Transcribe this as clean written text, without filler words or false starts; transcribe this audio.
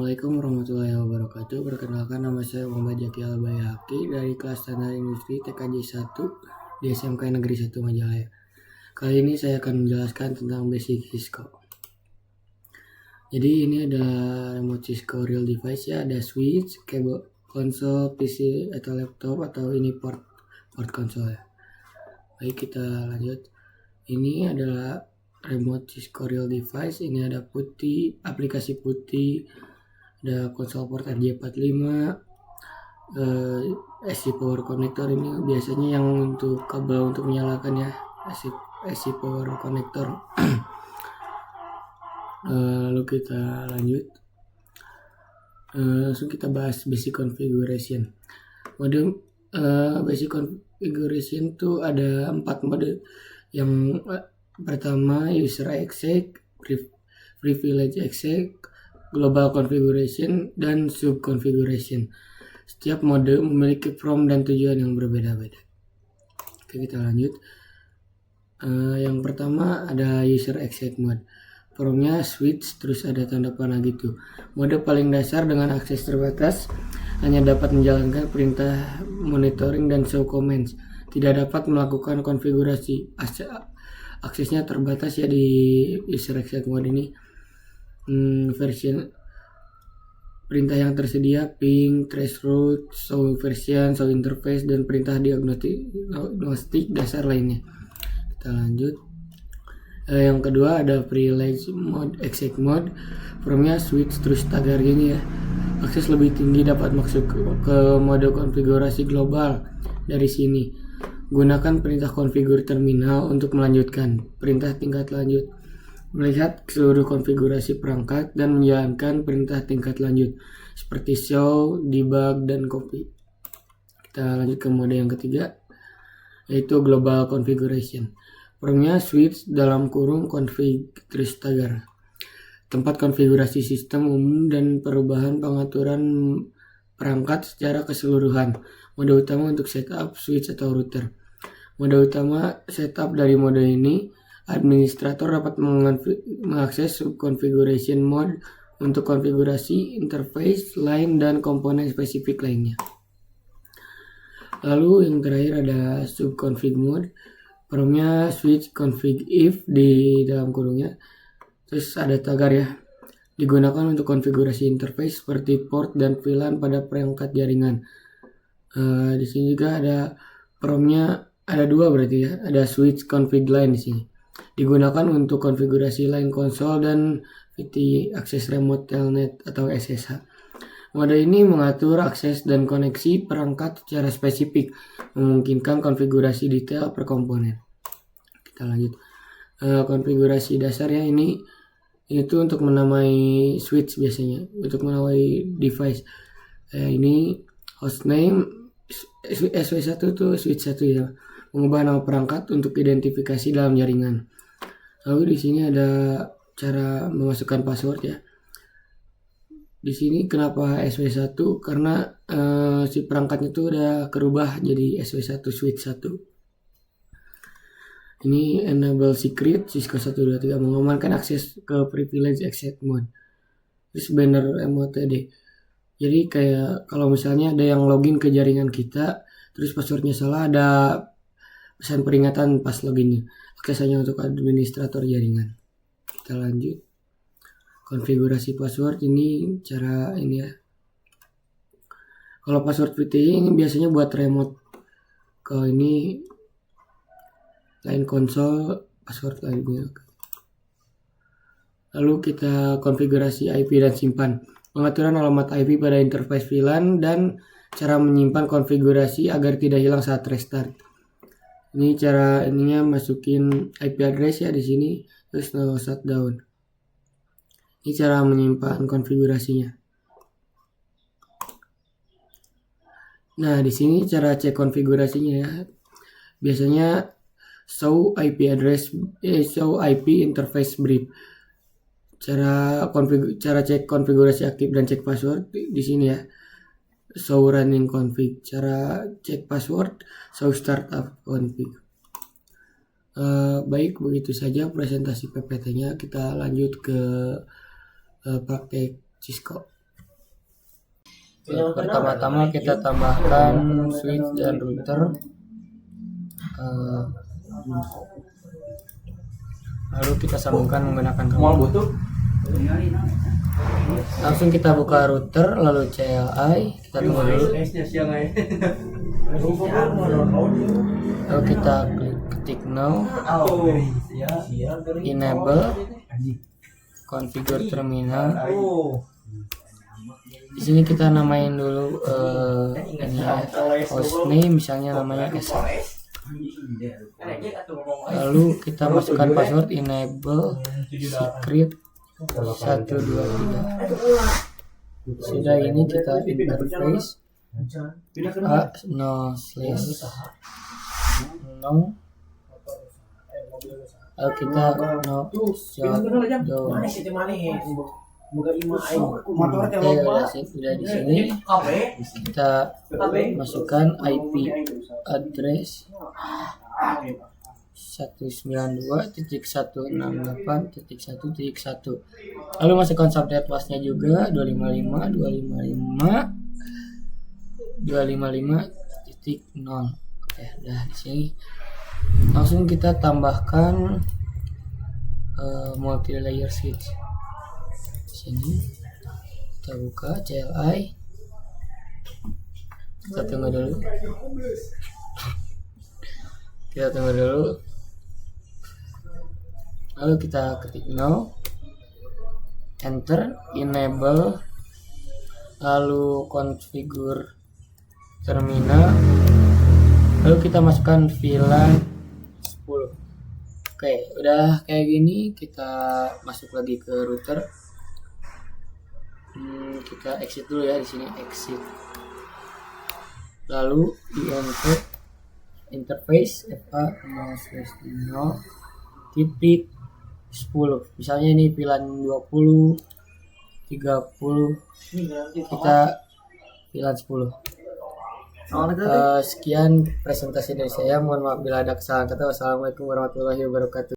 Assalamualaikum warahmatullahi wabarakatuh. Perkenalkan, nama saya Muhammad Jaki Albayaki dari kelas Standar Industri TKJ 1 di SMK Negeri 1 Majalaya. Kali ini saya akan menjelaskan tentang basic Cisco. Jadi ini adalah remote Cisco real device ya, ada switch, kabel konsol, PC atau laptop, atau ini port konsol ya. Baik, kita lanjut. Ini adalah remote Cisco real device. Ini ada putih, aplikasi putih, ada konsol port RJ45, SC power connector. Ini biasanya yang untuk kabel untuk menyalakan ya, SC power connector. Lalu kita lanjut, langsung kita bahas basic configuration. Mode basic configuration tuh ada 4 mode. Yang pertama user access, privilege access, global configuration, dan sub configuration. Setiap mode memiliki prompt dan tujuan yang berbeda-beda. Oke, kita lanjut. Yang pertama ada user access mode. Promptnya switch, terus ada tanda panah gitu. Mode paling dasar dengan akses terbatas, hanya dapat menjalankan perintah monitoring dan show commands. Tidak dapat melakukan konfigurasi. Aksesnya terbatas ya di user access mode ini. Version perintah yang tersedia ping, threshold, show version, show interface, dan perintah diagnostik dasar lainnya. Kita lanjut. Yang kedua ada privilege mode, exec mode. Promptnya switch terus tagar gini ya. Akses lebih tinggi dapat masuk ke mode konfigurasi global dari sini. Gunakan perintah configure terminal untuk melanjutkan perintah tingkat lanjut. Melihat seluruh konfigurasi perangkat dan menjalankan perintah tingkat lanjut seperti show, debug, dan copy. Kita lanjut ke mode yang ketiga, yaitu global configuration. Promptnya switch dalam kurung config terus tagar. Tempat konfigurasi sistem umum dan perubahan pengaturan perangkat secara keseluruhan. Mode utama untuk setup switch atau router. Mode utama setup dari mode ini, administrator dapat mengakses subconfiguration mode untuk konfigurasi interface, line, dan komponen spesifik lainnya. Lalu yang terakhir ada subconfig mode. Promptnya switch config if di dalam kurungnya. Terus ada tagar ya. Digunakan untuk konfigurasi interface seperti port dan VLAN pada perangkat jaringan. Di sini juga ada promptnya, ada dua berarti ya. Ada switch config line di sini. Digunakan untuk konfigurasi line konsol dan VT akses remote telnet atau SSH. Mode ini mengatur akses dan koneksi perangkat secara spesifik, memungkinkan konfigurasi detail per komponen. Kita lanjut. Konfigurasi dasarnya ini itu untuk menamai switch biasanya, untuk menamai device. Ini hostname SW1 tuh switch 1 ya. Mengubah nama perangkat untuk identifikasi dalam jaringan. Lalu di sini ada cara memasukkan password ya. Di sini kenapa SW1? Karena si perangkatnya itu udah kerubah jadi SW1 switch 1. Ini enable secret Cisco 123, mengamankan akses ke privilege access mode. Terus banner MOTD. Jadi kayak kalau misalnya ada yang login ke jaringan kita, terus passwordnya salah, ada pesan peringatan pas loginnya. Akses hanya untuk administrator jaringan. Kita lanjut. Konfigurasi password ini cara ini ya. Kalau password VTI ini biasanya buat remote. Kalau ini line konsol, password lainnya. Lalu kita konfigurasi IP dan simpan. Pengaturan alamat IP pada interface VLAN dan cara menyimpan konfigurasi agar tidak hilang saat restart. Ini cara ininya, masukin IP address ya di sini, terus no shutdown. Ini cara menyimpan konfigurasinya. Nah, di sini cara cek konfigurasinya ya. Biasanya show IP address, show IP interface brief. Cara cek konfigurasi aktif dan cek password di sini ya. Show running config. Cara cek password, show startup config. Baik, begitu saja presentasi PPT-nya. Kita lanjut ke praktek Cisco. Pertama-tama kita tambahkan switch dan router. Lalu kita sambungkan menggunakan kabel. Langsung kita buka router, lalu CLI, kita tunggu dulu. Lalu kita ketik now, enable, configure terminal. Di sini kita namain dulu ini ya, hostname misalnya namanya S1. Lalu kita masukkan password enable secret 123. Sudah ini kita interface no slash no. Lalu kita no sudah di sini kita masukkan IP address 192.168.1.1. Lalu masukkan subnet masknya juga 255.255.0. Oke, udah di sini. Langsung kita tambahkan multi layer switch. Sini kita buka CLI, kita tunggu dulu, lalu kita ketik no, enter, enable, lalu configure terminal, lalu kita masukkan VLAN 10. Oke, udah kayak gini. Kita masuk lagi ke router. Kita exit dulu ya, di sini exit. Lalu di interface FA0/0.10. Misalnya ini VLAN 20, 30, kita VLAN 10. Sekian presentasi dari saya. Mohon maaf bila ada kesalahan kata. Wassalamualaikum warahmatullahi wabarakatuh.